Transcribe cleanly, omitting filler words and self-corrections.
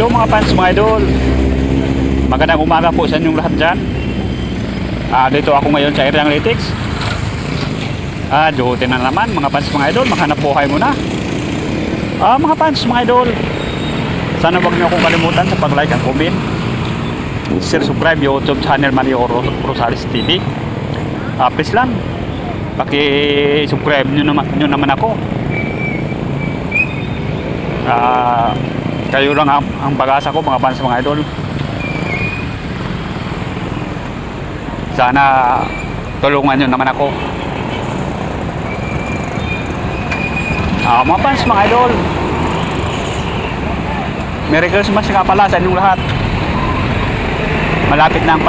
Hello mga fans, mga idol. Magandang umaga po sa inyong lahat dyan. Dito ako ngayon sa Area Analytics. Duty na naman mga fans, mga idol. Maghanap buhay muna. Mga fans, mga idol, sana wag niyo akong kalimutan sa pag-like at comment. Share, subscribe YouTube channel Mario Rosales TV. Please lang, paki-subscribe nyo naman ako. Kayo lang ang pag-asa ko mga fans, mga idol. Sana tulungan nyo naman ako. Mga fans, mga idol, Merry Christmas nga pala sa inyong lahat. Malapit na ang